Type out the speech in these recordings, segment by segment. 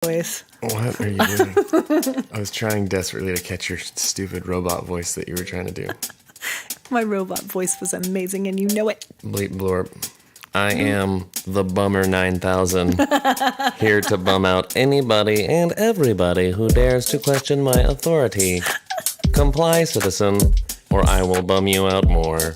Voice. What are you doing? I was trying desperately to catch your stupid robot voice that you were trying to do. My robot voice was amazing, and you know it. Bleep blorp. I am the Bummer 9000, here to bum out anybody and everybody who dares to question my authority. Comply, citizen, or I will bum you out more.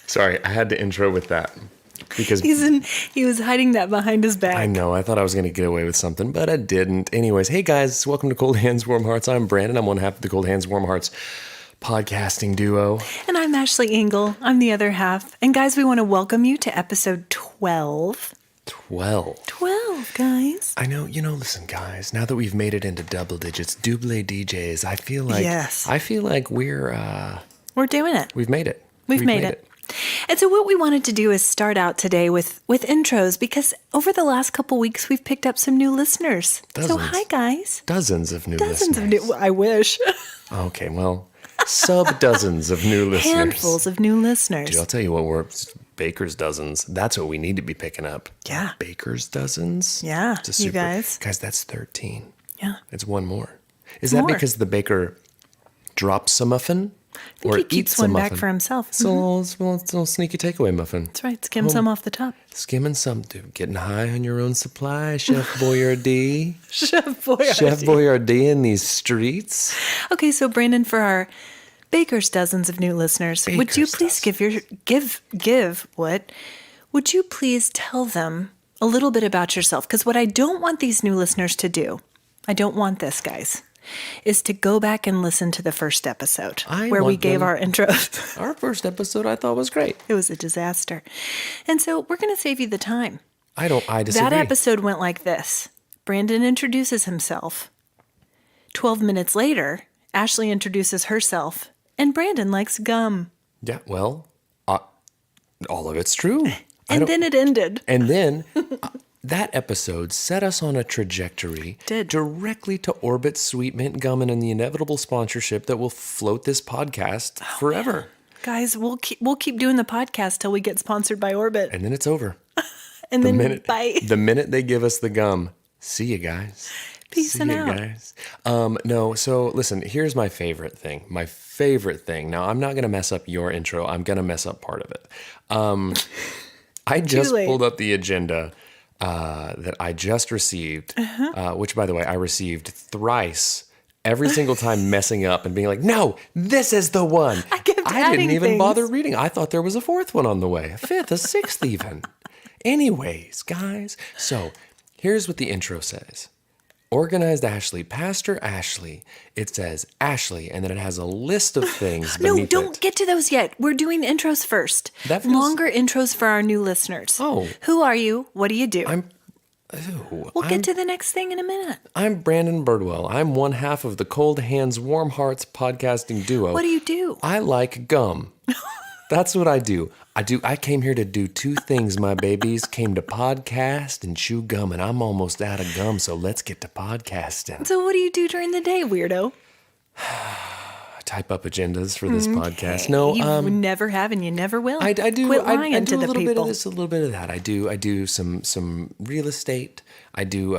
Sorry, I had to intro with that because he was hiding that behind his back. I know. I thought I was going to get away with something, but I didn't. Anyways, hey guys, welcome to Cold Hands, Warm Hearts. I'm Brandon. I'm one half of the Cold Hands, Warm Hearts podcasting duo. And I'm Ashley Engle. I'm the other half. And guys, we want to welcome you to episode 12. 12. 12, guys. I know, listen, guys, now that we've made it into double digits, double DJs, I feel like we're doing it. We've made it. We've made it. And so what we wanted to do is start out today with intros, because over the last couple weeks, we've picked up some new listeners. Dozens. So hi, guys. Dozens of new listeners. I wish. Okay, well, sub-dozens of new listeners. Handfuls of new listeners. Dude, I'll tell you what, we're baker's dozens. That's what we need to be picking up. Yeah. Baker's dozens? Yeah, you guys. Guys, that's 13. Yeah. It's one more. Is that because the baker drops a muffin? I think he keeps one back for himself. So it's a little sneaky takeaway muffin. That's right. Skim some off the top. Skimming some, dude. Getting high on your own supply, Chef Boyardee. Chef Boyardee. Chef Boyardee in these streets. Okay, so Brandon, for our Baker's dozens of new listeners, would you please would you please tell them a little bit about yourself? Because what I don't want these new listeners to do, I don't want this, guys, is to go back and listen to the first episode where we gave our intros. Our first episode I thought was great. It was a disaster. And so we're going to save you the time. I disagree. That episode went like this. Brandon introduces himself. 12 minutes later, Ashley introduces herself, and Brandon likes gum. Yeah, well, all of it's true. And then it ended. And then that episode set us on a trajectory directly to Orbit Sweet Mint Gum and the inevitable sponsorship that will float this podcast forever. Man. Guys, we'll keep doing the podcast till we get sponsored by Orbit. And then it's over. And bye. The minute they give us the gum, see you guys. Peace out. Guys. So listen, here's my favorite thing. Now, I'm not going to mess up your intro. I'm going to mess up part of it. I just pulled up the agenda that I just received, which, by the way, I received thrice, every single time messing up and being like, no, this is the one. I didn't even bother reading. I thought there was a fourth one on the way, a fifth, a sixth even. Anyways, guys, so here's what the intro says. Organized Ashley, Pastor Ashley. It says Ashley, and then it has a list of things beneath it. No, don't get to those yet. We're doing the intros first. Longer intros for our new listeners. Oh. Who are you? What do you do? We'll get to the next thing in a minute. I'm Brandon Birdwell. I'm one half of the Cold Hands, Warm Hearts podcasting duo. What do you do? I like gum. That's what I do. I came here to do two things, my babies. Came to podcast and chew gum, and I'm almost out of gum, so let's get to podcasting. So what do you do during the day, weirdo? Type up agendas for this podcast. No, you never have, and you never will. I do. Quit lying I do to a the little people. bit of this, a little bit of that. I do some real estate. I do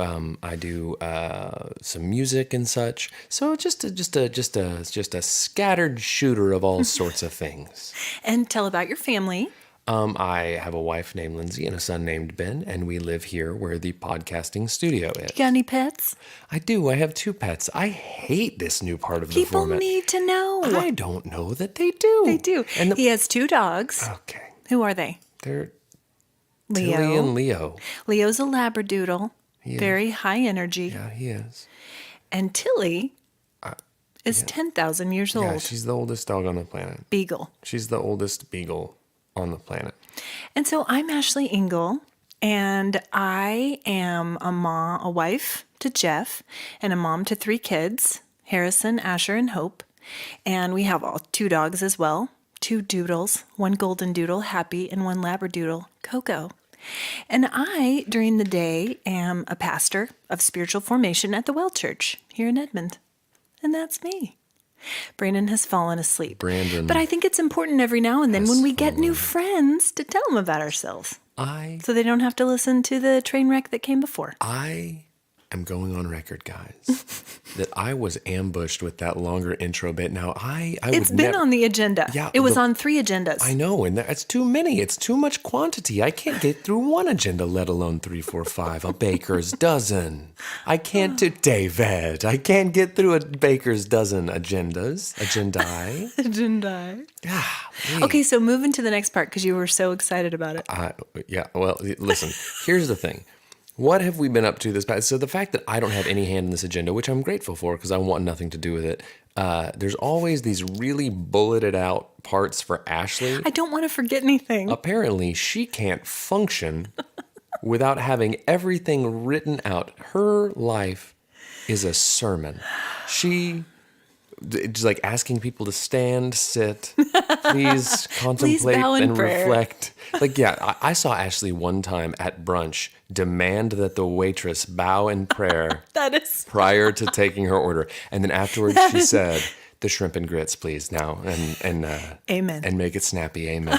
some music and such. So just a scattered shooter of all sorts of things. And tell about your family. I have a wife named Lindsay and a son named Ben, and we live here where the podcasting studio is. You got any pets? I do. I have 2 pets. I hate this new part of the format. People need to know. I don't know that they do. They do. And he has 2 dogs. Okay. Who are they? They're Leo. Tilly and Leo. Leo's a Labradoodle. Very high energy. Yeah, he is. And Tilly is 10,000 years old. Yeah, she's the oldest dog on the planet. Beagle. She's the oldest beagle on the planet. And so I'm Ashley Engle, and I am a wife to Jeff, and a mom to 3 kids, Harrison, Asher, and Hope. And we have 2 dogs as well, 2 doodles, 1 golden doodle, Happy, and 1 labradoodle, Coco. And I, during the day, am a pastor of spiritual formation at the Well Church here in Edmond. And that's me. Brandon has fallen asleep. But I think it's important every now and then when we get new friends to tell them about ourselves. So they don't have to listen to the train wreck that came before. I am going on record, guys, that I was ambushed with that longer intro bit. Now, It's been on the agenda. Yeah, it was on 3 agendas. I know, and that's too many. It's too much quantity. I can't get through 1 agenda, let alone 3, 4, 5. A baker's dozen. I can't do David. I can't get through a baker's dozen agendas. Agendai. Agendai. Yeah. Okay, so moving to the next part because you were so excited about it. Yeah. Well, listen. Here's the thing. What have we been up to this past? So the fact that I don't have any hand in this agenda, which I'm grateful for because I want nothing to do with it. There's always these really bulleted out parts for Ashley. I don't want to forget anything. Apparently, she can't function without having everything written out. Her life is a sermon. It's like asking people to stand, sit, please contemplate and reflect. Like, yeah, I saw Ashley one time at brunch demand that the waitress bow in prayer prior to taking her order. And then afterwards she said, the shrimp and grits, please, now. And amen. And make it snappy, amen.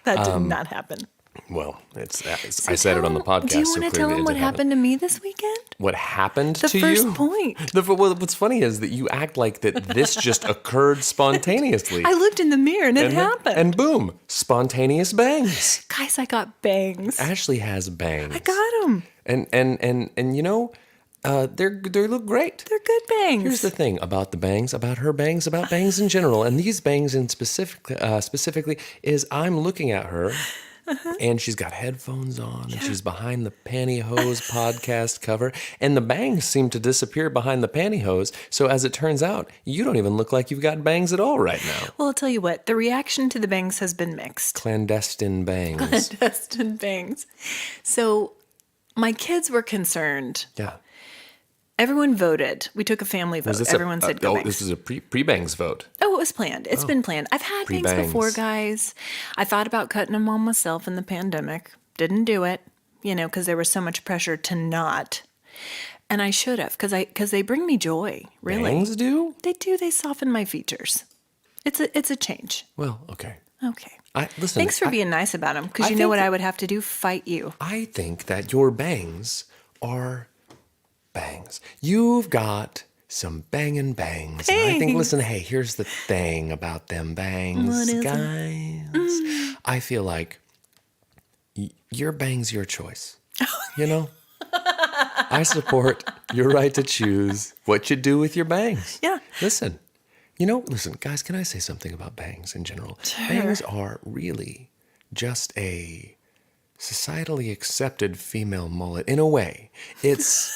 That did not happen. Well, I said it on the podcast. Do you want to tell them what happened to me this weekend? What happened to you? The first point. What's funny is that you act like that this just occurred spontaneously. I looked in the mirror and it happened. And boom, spontaneous bangs. Guys, I got bangs. Ashley has bangs. I got them. And you know, they look great. They're good bangs. Here's the thing about the bangs, about her bangs, about bangs in general, and these bangs in specifically is I'm looking at her. And she's got headphones on, and she's behind the pantyhose podcast cover, and the bangs seem to disappear behind the pantyhose. So as it turns out, you don't even look like you've got bangs at all right now. Well, I'll tell you what, the reaction to the bangs has been mixed. Clandestine bangs. Clandestine bangs. So my kids were concerned. Yeah. Everyone voted. We took a family vote. Everyone said go bangs. This is a pre-bangs vote. Oh, it was planned. It's been planned. I've had bangs before, guys. I thought about cutting them on myself in the pandemic. Didn't do it, because there was so much pressure to not. And I should have, because they bring me joy, really. Bangs do? They do. They soften my features. It's a change. Well, okay. Okay. Listen. Thanks for being nice about them, because you know what I would have to do? Fight you. I think that your bangs are... bangs. You've got some bangin' bangs. And I think, listen, hey, here's the thing about them bangs, guys. I feel like your bang's your choice. I support your right to choose what you do with your bangs. Yeah. Listen, guys, can I say something about bangs in general? Sure. Bangs are really just a societally accepted female mullet. In a way, it's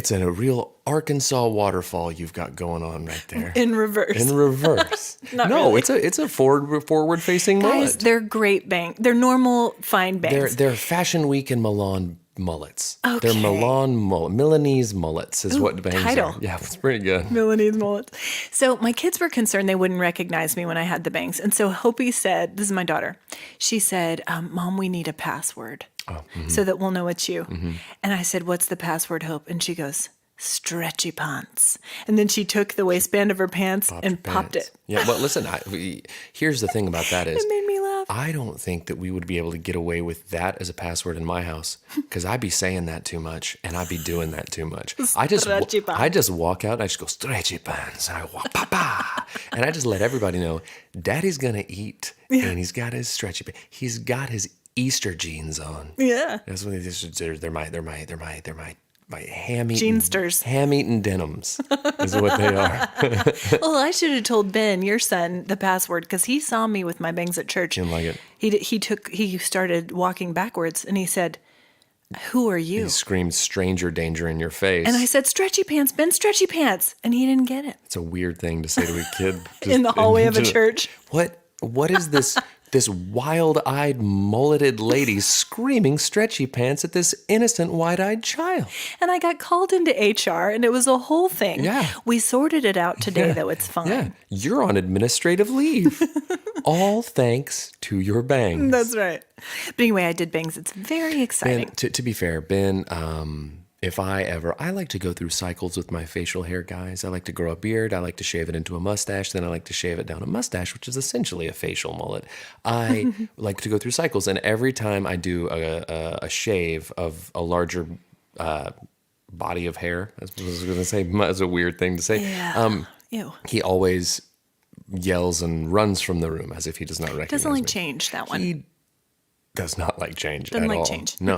a real Arkansas waterfall you've got going on right there. In reverse. No, really. It's a forward-facing mullet. Guys, they're great bangs. They're normal, fine bangs. They're Fashion Week in Milan mullets. Okay. They're Milanese mullets is what bangs are. Yeah, it's pretty good. Milanese mullets. So my kids were concerned they wouldn't recognize me when I had the bangs. And so Hopi said, this is my daughter, she said, Mom, we need a password. So that we'll know it's you. And I said, what's the password, Hope? And she goes, stretchy pants. And then she took the waistband of her pants and popped it. Yeah, well, listen, here's the thing about that is... It made me laugh. I don't think that we would be able to get away with that as a password in my house because I'd be saying that too much and I'd be doing that too much. I just walk out and I just go, stretchy pants. And I walk, papa. And I just let everybody know, Daddy's going to eat and he's got his stretchy pants. He's got his Easter jeans on. Yeah. That's what they're my Jeansters. Ham-eaten denims is what they are. Well, I should have told Ben, your son, the password because he saw me with my bangs at church. Didn't like it. He started walking backwards and he said, Who are you? He screamed stranger danger in your face. And I said, stretchy pants, Ben, stretchy pants. And he didn't get it. It's a weird thing to say to a kid. In the hallway of a church. What is this this wild-eyed, mulleted lady screaming stretchy pants at this innocent, wide-eyed child? And I got called into HR, and it was a whole thing. Yeah. We sorted it out today, though. It's fine. Yeah. You're on administrative leave. All thanks to your bangs. That's right. But anyway, I did bangs. It's very exciting. Ben, to be fair, Ben, if I like to go through cycles with my facial hair, guys. I like to grow a beard. I like to shave it into a mustache. Then I like to shave it down a mustache, which is essentially a facial mullet. I like to go through cycles. And every time I do a shave of a larger body of hair, I was going to say, it's a weird thing to say. Yeah. Ew. He always yells and runs from the room as if he does not recognize Doesn't like me. change, that one. He does not like change Doesn't at like all. change. No.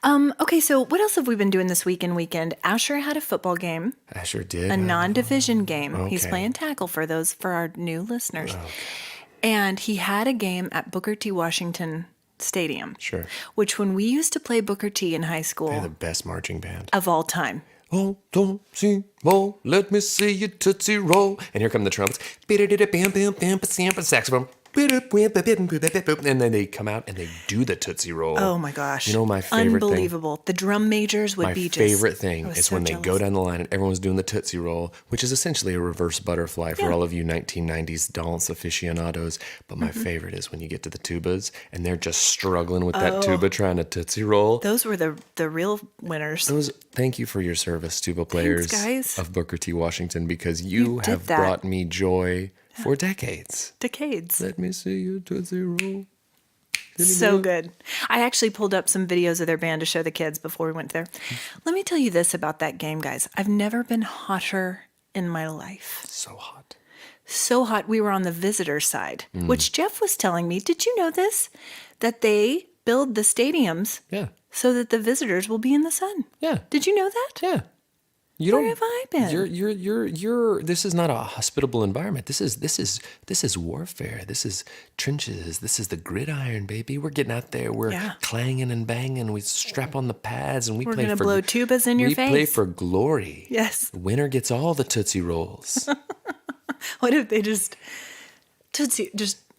Mm-mm. Okay, so what else have we been doing this weekend? Asher had a football game. Asher did. A non-division game. Okay. He's playing tackle for our new listeners. Okay. And he had a game at Booker T. Washington Stadium. Sure. Which when we used to play Booker T in high school. They're the best marching band. Of all time. Oh, don't see more. Let me see you tootsie roll. And here come the trumpets. Saxophone. And then they come out and they do the tootsie roll. Oh my gosh! You know my favorite Unbelievable. thing? The drum majors would be just. My favorite thing is so when jealous. they go down the line and everyone's doing the tootsie roll, which is essentially a reverse butterfly for all of you 1990s dance aficionados. But my favorite is when you get to the tubas and they're just struggling with that tuba trying to tootsie roll. Those were the real winners. Thank you for your service, tuba players. Thanks, guys. Of Booker T. Washington, because you have brought me joy. For decades. Let me see you tootsie roll. So good. I actually pulled up some videos of their band to show the kids before we went there. Let me tell you this about that game, guys. I've never been hotter in my life. So hot. So hot. We were on the visitor side, which Jeff was telling me. Did you know this? That they build the stadiums so that the visitors will be in the sun. Yeah. Did you know that? Yeah. Where have I been? You're. This is not a hospitable environment. This is warfare. This is trenches. This is the gridiron, baby. We're getting out there. We're clanging and banging. We strap on the pads and we're gonna blow tubas in your face. We play for glory. Yes. The winner gets all the tootsie rolls. What if they just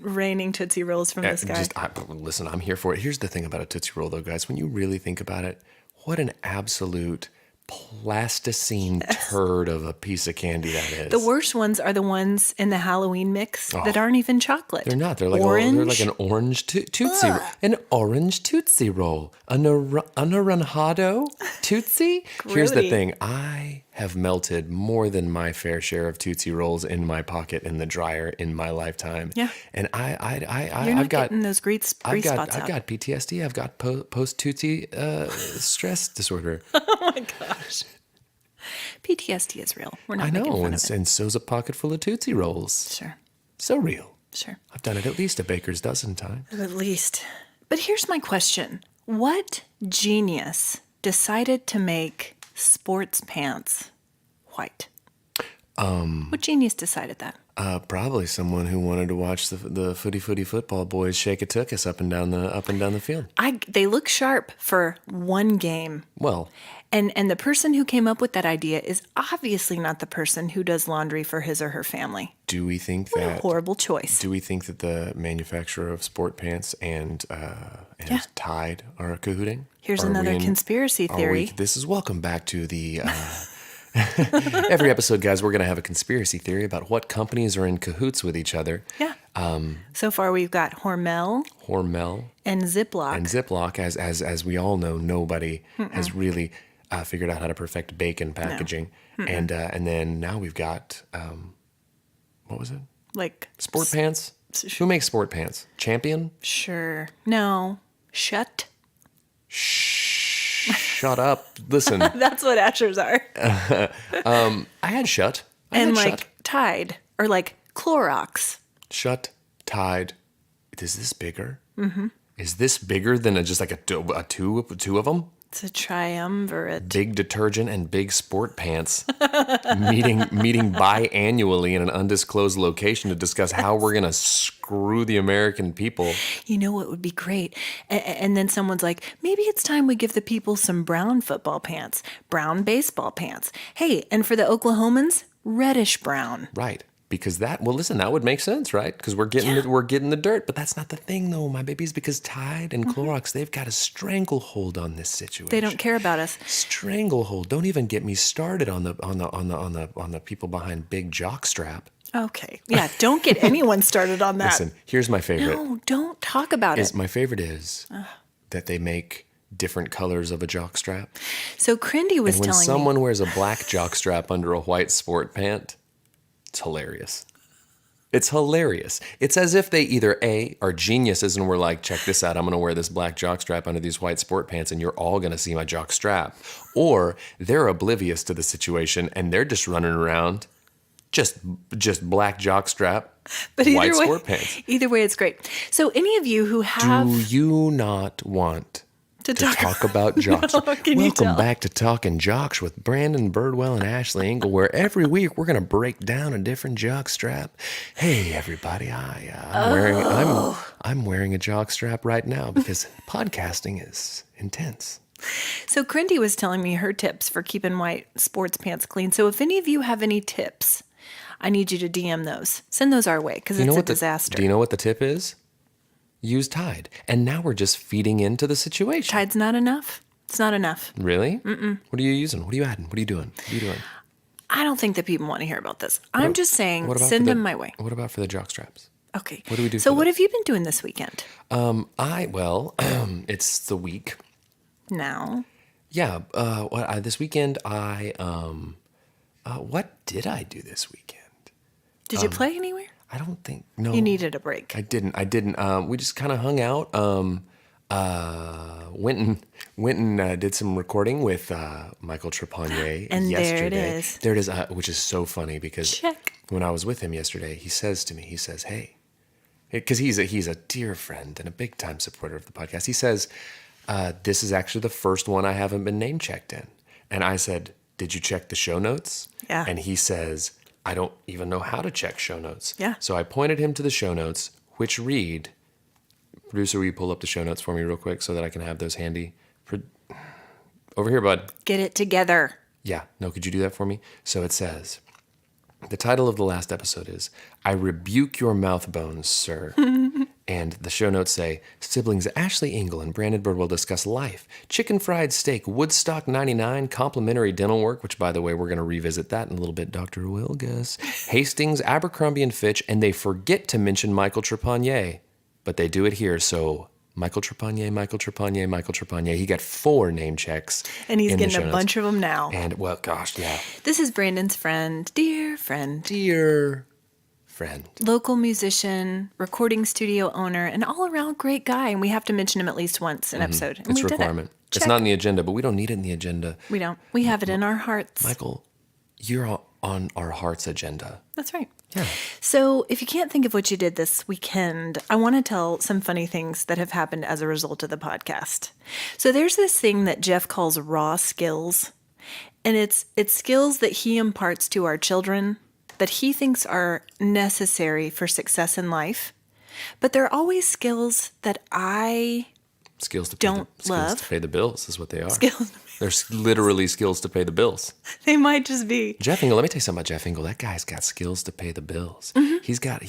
raining tootsie rolls from the sky? Listen, I'm here for it. Here's the thing about a tootsie roll, though, guys. When you really think about it, what an absolute plasticine turd of a piece of candy that is. The worst ones are the ones in the Halloween mix that aren't even chocolate. They're not. They're like an orange tootsie. An orange tootsie roll. A naranjado tootsie. Here's the thing. I have melted more than my fair share of tootsie rolls in my pocket in the dryer in my lifetime. Yeah. And I've got those grease spots out. I've got PTSD. I've got post tootsie stress disorder. Oh my gosh. PTSD is real. We're not making fun of it. And so's a pocket full of Tootsie Rolls. Sure. So real. Sure. I've done it at least a baker's dozen times. At least. But here's my question. What genius decided to make sports pants white? What genius decided that? Probably someone who wanted to watch the footy football boys shake a tuchus up and down the field. They look sharp for one game. Well, and the person who came up with that idea is obviously not the person who does laundry for his or her family. Do we think what a horrible choice? Do we think that the manufacturer of sport pants and Tide are cahooting? Here's another conspiracy theory. Welcome back to the. Every episode, guys, we're going to have a conspiracy theory about what companies are in cahoots with each other. Yeah. So far, we've got Hormel, and Ziploc. As we all know, nobody has really figured out how to perfect bacon packaging. No. And then now we've got what was it? Like sport pants. Who makes sport pants? Champion? Sure. No. Shut up. Listen. That's what Ashers are. I had Shut. Shut. Tide. Or like Clorox. Shut, Tide. Is this bigger? Mm-hmm. Is this bigger than just like two of them? It's a triumvirate. Big detergent and big sport pants meeting biannually in an undisclosed location to discuss how we're going to screw the American people. You know what would be great? And then someone's like, maybe it's time we give the people some brown football pants, brown baseball pants. Hey, and for the Oklahomans, reddish brown. Right. Because that would make sense, right? Because we're getting the dirt, but that's not the thing, though, my babies. Because Tide and Clorox, they've got a stranglehold on this situation. They don't care about us. Stranglehold. Don't even get me started on the people behind Big Jockstrap. Okay, yeah. Don't get anyone started on that. Listen, here's my favorite. No, don't talk about it. My favorite is that they make different colors of a jockstrap. So Crindy was telling me, when someone wears a black jockstrap under a white sport pant. It's hilarious. It's hilarious. It's as if they either A, are geniuses and were like, check this out, I'm going to wear this black jockstrap under these white sport pants and you're all going to see my jockstrap. Or they're oblivious to the situation and they're just running around just black jockstrap, white sport pants. Either way, it's great. So any of you who have... Do you not want to talk about jocks? No, Welcome back to Talking Jocks with Brandon Birdwell and Ashley Engle, where every week we're going to break down a different jock strap. Hey, everybody, I'm wearing a jock strap right now because podcasting is intense. So Crindy was telling me her tips for keeping white sports pants clean. So if any of you have any tips, I need you to DM those. Send those our way because it's a disaster. Do you know what the tip is? Use Tide. And now we're just feeding into the situation. Tide's not enough. It's not enough. Really? Mm-mm. What are you using? What are you adding? What are you doing? I don't think that people want to hear about this. I'm just saying, send them my way. What about for the jock straps? Okay. What do we do? So what have you been doing this weekend? It's the week. Now? Yeah. This weekend, what did I do this weekend? Did you play anywhere? I don't think. No. You needed a break. I didn't. We just kind of hung out. Went and did some recording with Michael Trepanier and yesterday. There it is, which is so funny because when I was with him yesterday, he says to me, hey, because he's a dear friend and a big time supporter of the podcast. He says, this is actually the first one I haven't been name checked in. And I said, did you check the show notes? Yeah. And he says, I don't even know how to check show notes. Yeah. So I pointed him to the show notes, which read, producer, will you pull up the show notes for me real quick so that I can have those handy? Over here, bud. Get it together. Yeah. No, could you do that for me? So it says, the title of the last episode is, I Rebuke Your Mouth Bones, Sir. And the show notes say, siblings Ashley Engle and Brandon Birdwell discuss life, chicken fried steak, Woodstock 99, complimentary dental work, which, by the way, we're going to revisit that in a little bit, Dr. Wilgus, Hastings, Abercrombie and Fitch, and they forget to mention Michael Trepanier, but they do it here, so Michael Trepanier. He got 4 name checks. And he's getting a bunch of them now. And, well, gosh, yeah. This is Brandon's friend, dear friend. Local musician, recording studio owner, and all-around great guy. And we have to mention him at least once an episode. And it's a requirement. It's not in the agenda, but we don't need it in the agenda. We don't. We have it in our hearts. Michael, you're on our heart's agenda. That's right. Yeah. So if you can't think of what you did this weekend, I want to tell some funny things that have happened as a result of the podcast. So there's this thing that Jeff calls raw skills. And it's skills that he imparts to our children that he thinks are necessary for success in life. But they're always skills that I don't love. Skills to pay the bills is what they are. Skills. They're literally skills to pay the bills. They might just be. Jeff Engle, let me tell you something about Jeff Engle. That guy's got skills to pay the bills. Mm-hmm. He's got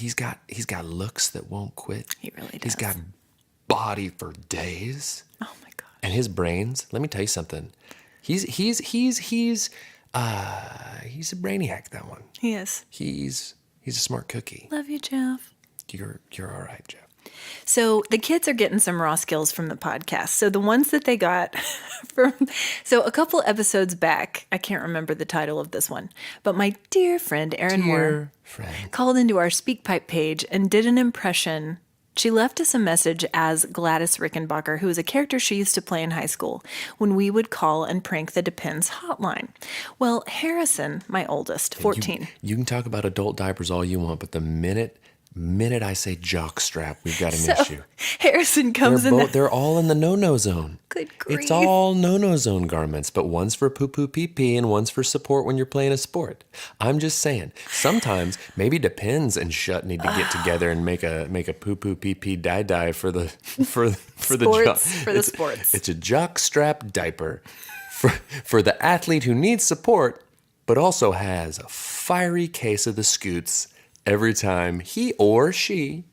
looks that won't quit. He really does. He's got body for days. Oh my gosh. And his brains, let me tell you something. He's a brainiac, that one. He is. He's a smart cookie. Love you, Jeff. You're all right, Jeff. So the kids are getting some raw skills from the podcast. So the ones that they got so a couple episodes back, I can't remember the title of this one, but my dear friend Erin Moore called into our SpeakPipe page and did an impression. She left us a message as Gladys Rickenbacker, who was a character she used to play in high school, when we would call and prank the Depends hotline. Well, Harrison, my oldest, 14. You can talk about adult diapers all you want, but the minute minute I say jockstrap, we've got an issue. Harrison comes They're all in the no-no zone. Good grief. It's all no-no zone garments, but one's for poo-poo pee-pee and one's for support when you're playing a sport. I'm just saying, sometimes maybe Depends and Shut need to get together and make a poo-poo pee-pee die for the sports. It's a jockstrap diaper for the athlete who needs support, but also has a fiery case of the scoots every time he or she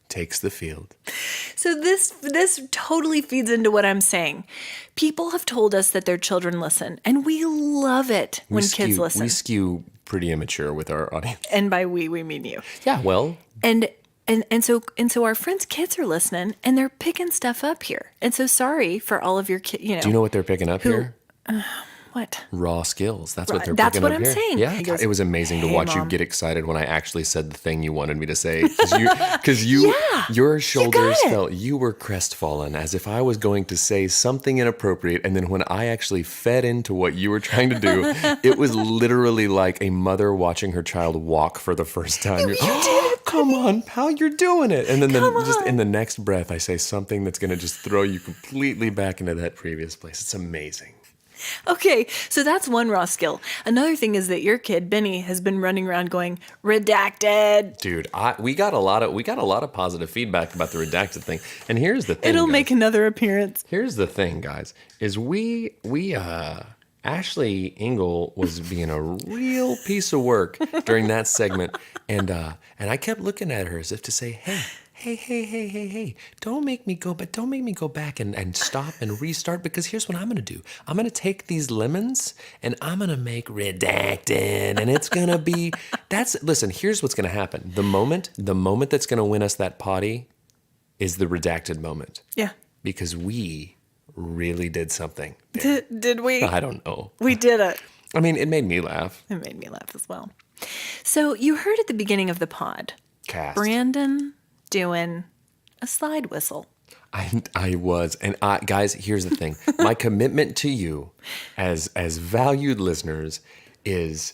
takes the field. So this totally feeds into what I'm saying. People have told us that their children listen, and we love it when kids listen. We skew pretty immature with our audience. And by we mean you. Yeah, well. And so our friends' kids are listening, and they're picking stuff up here. And so sorry for all of your kids. Do you know what they're picking up here? What? Raw skills. That's what they're That's picking what up I'm here. saying. Yeah, Goes, it was amazing to watch Mom. you get excited when I actually said the thing you wanted me to say. Because your shoulders felt, you were crestfallen, as if I was going to say something inappropriate. And then when I actually fed into what you were trying to do, it was literally like a mother watching her child walk for the first time. You did. Come on, pal, you're doing it. And then just in the next breath, I say something that's going to just throw you completely back into that previous place. It's amazing. Okay, so that's one raw skill. Another thing is that your kid Benny has been running around going redacted. Dude, we got a lot of positive feedback about the redacted thing. And here's the thing. It'll make another appearance. Here's the thing, guys, is Ashley Engle was being a real piece of work during that segment, and I kept looking at her as if to say, Hey, don't make me go back and stop and restart, because here's what I'm going to do. I'm going to take these lemons and I'm going to make redacted, and it's going to be, listen, here's what's going to happen. The moment that's going to win us that potty is the redacted moment. Yeah. Because we really did something there. Did we? I don't know. We did it. I mean, it made me laugh. It made me laugh as well. So you heard at the beginning of the pod, Cast. Brandon doing a slide whistle. I was. And guys, here's the thing. My commitment to you as valued listeners is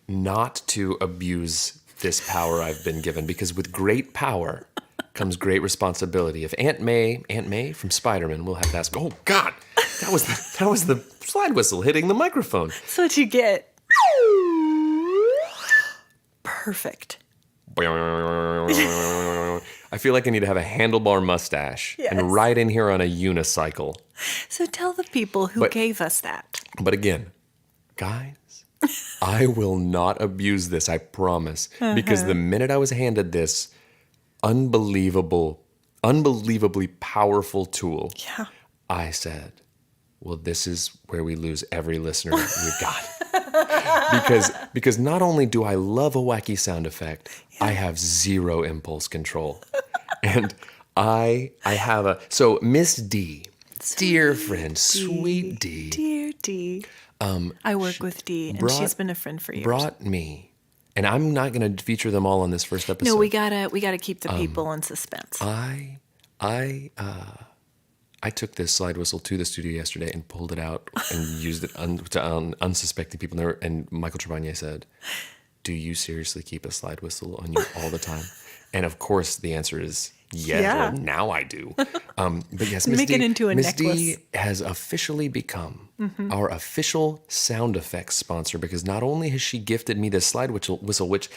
not to abuse this power I've been given, because with great power comes great responsibility. If Aunt May from Spider-Man, we'll have to ask, oh God, that was the slide whistle hitting the microphone. That's what you get. Perfect. I feel like I need to have a handlebar mustache and ride in here on a unicycle. So tell the people who gave us that. But again, guys, I will not abuse this, I promise. Because the minute I was handed this unbelievably powerful tool, I said, well, this is where we lose every listener we've got. Because not only do I love a wacky sound effect, I have zero impulse control. And I have so Miss D, dear friend, sweet D. Dear D. I work with D, and she's been a friend for years. Brought me, and I'm not going to feature them all on this first episode. No, we gotta keep the people in suspense. I took this slide whistle to the studio yesterday and pulled it out and used it to unsuspecting people. And Michael Trevanier said, do you seriously keep a slide whistle on you all the time? And of course, the answer is yes. Yeah. Well, now I do. But yes, Make it into a Miss necklace. D has officially become our official sound effects sponsor, because not only has she gifted me this slide whistle, which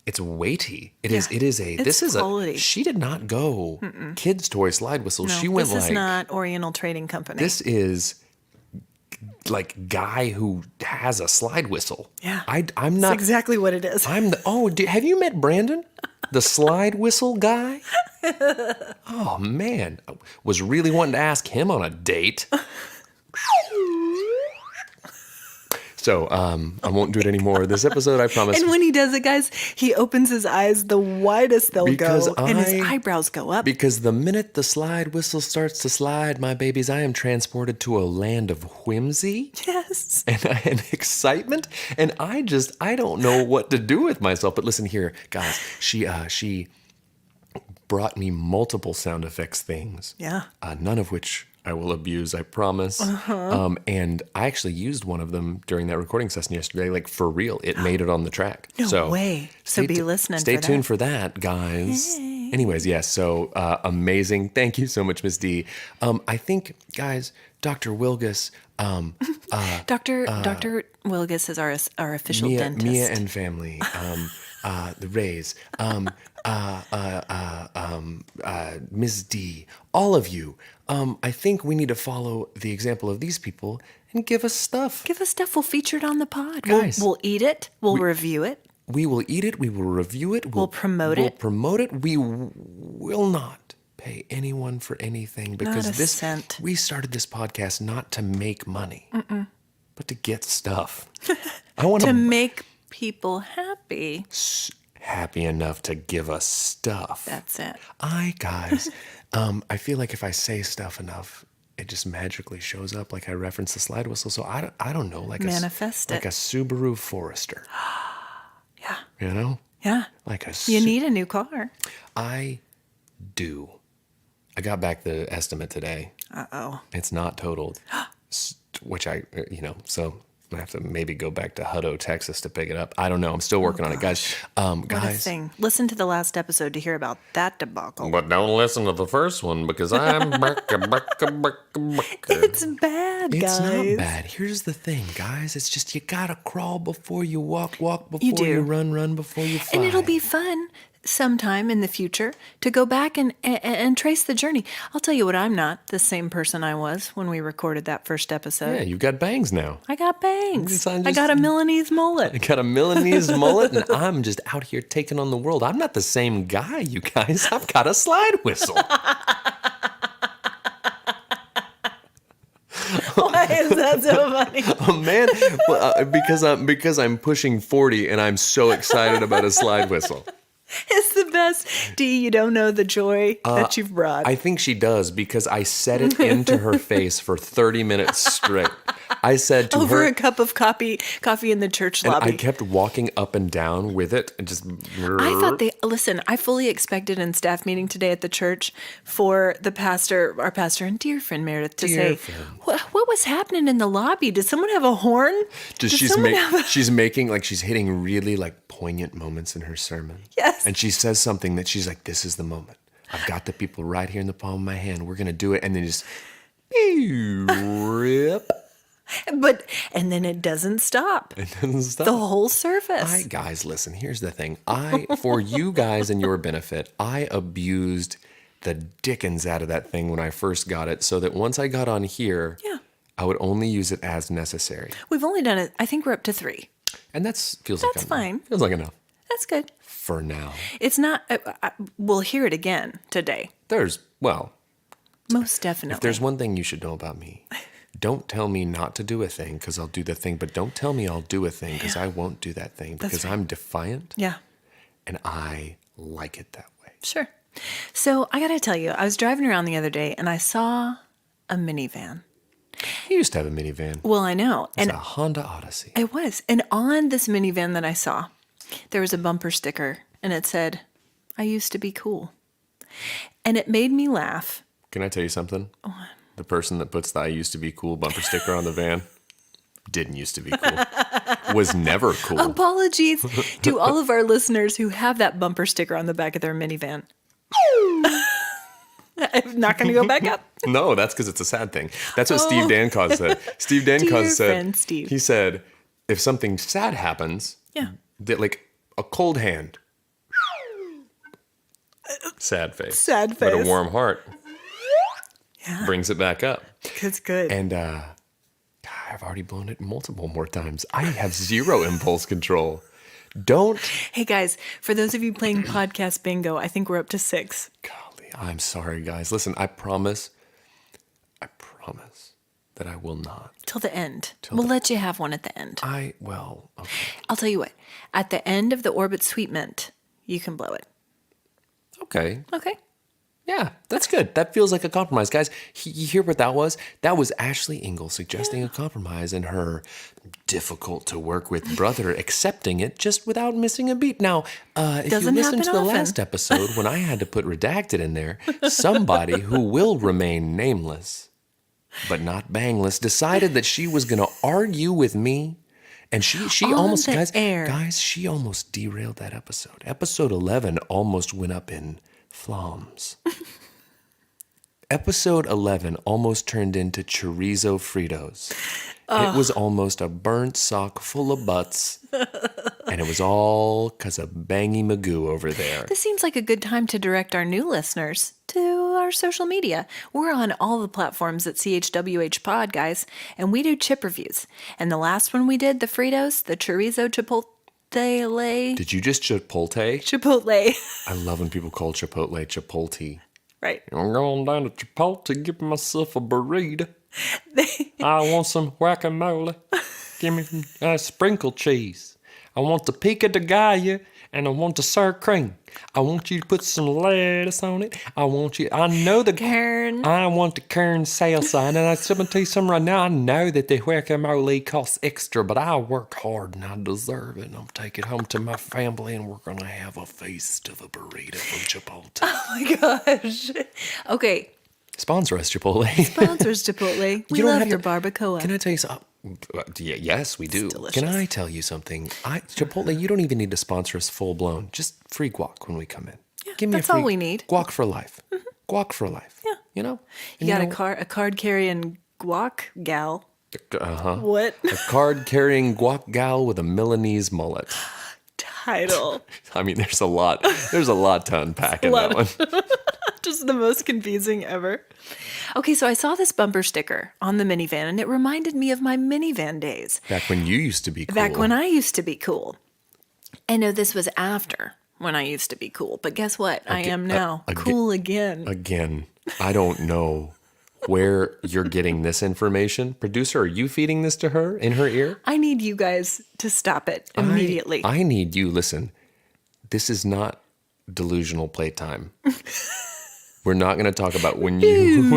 it's weighty. This is quality. She did not go kids' toy slide whistle. No, She went this is not Oriental Trading Company. This is like guy who has a slide whistle. Yeah. I'm not. That's exactly what it is. Have you met Brandon? The slide whistle guy? Oh, man. I was really wanting to ask him on a date. So I won't do it anymore. This episode, I promise. And when he does it, guys, he opens his eyes the widest they'll go, and his eyebrows go up. Because the minute the slide whistle starts to slide, my babies, I am transported to a land of whimsy. Yes. And excitement. And I don't know what to do with myself. But listen here, guys, she brought me multiple sound effects things. Yeah. None of which I will abuse, I promise. And I actually used one of them during that recording session yesterday, like for real. It made it on the track. No way. So be listening for that. Stay tuned for that, guys. Hey. Anyways, yes, so amazing. Thank you so much, Miss D. I think, guys, Dr. Wilgus... Dr. Wilgus is our official dentist. Mia and family, the Rays, Ms. D, all of you. I think we need to follow the example of these people and give us stuff. Give us stuff. We'll feature it on the pod. Guys, we'll eat it. We'll review it. We will eat it. We will review it. We'll promote it. We'll promote it. We will not pay anyone for anything because cent. We started this podcast not to make money, but to get stuff. I want to make people happy. Happy enough to give us stuff. That's it. Guys, I feel like if I say stuff enough, it just magically shows up. Like I referenced the slide whistle, so I don't know, like manifest it, like a Subaru Forester. Yeah. You know. Yeah. Like you need a new car. I do. I got back the estimate today. Uh-oh. It's not totaled, which so I have to maybe go back to Hutto, Texas to pick it up. I don't know. I'm still working on it, guys. What a thing. Listen to the last episode to hear about that debacle. But don't listen to the first one because I'm It's bad, guys. It's not bad. Here's the thing, guys. It's just you gotta crawl before you walk before you run before you fly. And it'll be fun sometime in the future to go back and trace the journey. I'll tell you what, I'm not the same person I was when we recorded that first episode. Yeah, you've got bangs now. I got bangs. I got a Milanese mullet. I got a Milanese mullet, and I'm just out here taking on the world. I'm not the same guy, you guys. I've got a slide whistle. Why is that so funny? Oh man, because I'm pushing 40 and I'm so excited about a slide whistle. It's the best. D, you don't know the joy that you've brought. I think she does because I said it into her face for 30 minutes straight. I said to her... Over a cup of coffee in the church lobby. And I kept walking up and down with it and just... I thought listen, I fully expected in staff meeting today at the church for our pastor and dear friend Meredith to say, what was happening in the lobby? Did someone have a horn? She's making, like, she's hitting really, like, poignant moments in her sermon. Yes. And she says something that she's like, this is the moment. I've got the people right here in the palm of my hand. We're going to do it. And then just rip. And then it doesn't stop. It doesn't stop. The whole service. Guys, listen, here's the thing. For you guys and your benefit, I abused the dickens out of that thing when I first got it so that once I got on here, I would only use it as necessary. We've only done it, I think we're up to 3. And that's fine. Feels like enough. That's good. For now. It's not, we'll hear it again today. Most definitely. If there's one thing you should know about me, don't tell me not to do a thing because I'll do the thing, but don't tell me I'll do a thing because I won't do that thing because I'm defiant. Yeah. And I like it that way. Sure. So I got to tell you, I was driving around the other day and I saw a minivan. You used to have a minivan. Well, I know. It's a Honda Odyssey. It was. And on this minivan that I saw, there was a bumper sticker and it said, I used to be cool. And it made me laugh. Can I tell you something? What? The person that puts the I used to be cool bumper sticker on the van didn't used to be cool. Was never cool. Apologies to all of our listeners who have that bumper sticker on the back of their minivan. I'm not going to go back up. No, that's because it's a sad thing. That's what Steve Dankos said. Steve Dankos said, friend Steve. He said, if something sad happens, that like a cold hand, sad face, but a warm heart brings it back up. It's good. And I've already blown it multiple more times. I have zero impulse control. Hey guys, for those of you playing podcast bingo, I think we're up to 6. Golly, I'm sorry, guys. Listen, I promise that I will not. Till the end. We'll let you have one at the end. Okay. I'll tell you what. At the end of the Orbit Sweet Mint, you can blow it. Okay. Yeah, that's good. That feels like a compromise. Guys, you hear what that was? That was Ashley Engle suggesting a compromise and her difficult to work with brother accepting it just without missing a beat. Now, if you listen to the last episode when I had to put redacted in there, somebody who will remain nameless but not bangless, decided that she was going to argue with me. And she On almost, the air. guys, she almost derailed that episode. Episode 11 almost went up in flames. Episode 11 almost turned into chorizo Fritos. It was almost a burnt sock full of butts. And it was all because of Bangy Magoo over there. This seems like a good time to direct our new listeners to our social media. We're on all the platforms at CHWH Pod, guys, and we do chip reviews. And the last one we did, the Fritos, the chorizo chipotle. Did you just Chipotle? Chipotle. I love when people call Chipotle Chipotle. Right. I'm going down to Chipotle to get myself a burrito. I want some guacamole. Give me some sprinkled cheese. I want the pico de gallo and I want the sour cream. I want you to put some lettuce on it. I want the Kern. I want the Kern salsa. And I'm going to tell you something right now. I know that the guacamole costs extra, but I work hard and I deserve it. And I'm taking it home to my family and we're going to have a feast of a burrito from Chipotle. Oh my gosh. Okay. Sponsor us, Chipotle. Sponsor us, Chipotle. We love your barbacoa. Can I tell you something? Yes, we do. delicious. Can I tell you something? Chipotle, you don't even need to sponsor us full blown. Just free guac when we come in. Yeah, Give me that's a free all we need. Guac for life. Mm-hmm. Guac for life. Yeah. You know? You got a card carrying guac gal. Uh-huh. What? A card carrying guac gal with a Milanese mullet. Title. I mean, there's a lot to unpack in that one. Just the most confusing ever. Okay, so I saw this bumper sticker on the minivan, and it reminded me of my minivan days. Back when you used to be cool. Back when I used to be cool. I know this was after when I used to be cool, but guess what? I am now cool again. Again, I don't know where you're getting this information. Producer, are you feeding this to her in her ear? I need you guys to stop it immediately. I need you. Listen, this is not delusional playtime. We're not going to talk about when you.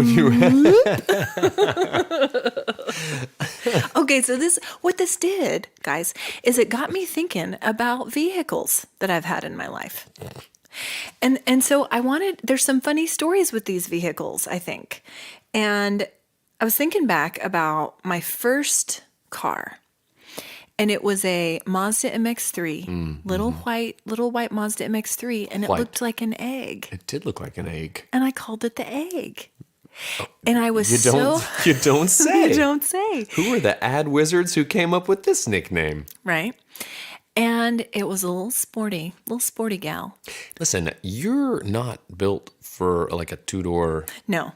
Okay, so what this did, guys, is it got me thinking about vehicles that I've had in my life. And so there's some funny stories with these vehicles, I think. And I was thinking back about my first car. And it was a Mazda MX-3, little white Mazda MX-3, and it looked like an egg. It did look like an egg. And I called it the egg. And I was You don't say. You don't say. Who are the ad wizards who came up with this nickname? Right. And it was a little sporty gal. Listen, you're not built for like a two-door. No.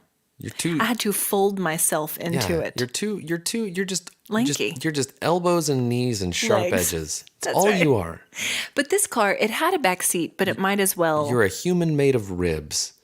I had to fold myself into it. You're just lanky. You're just elbows and knees and sharp Legs. edges. That's That's all right. you are. But this car, it had a back seat, but it might as well. You're a human made of ribs.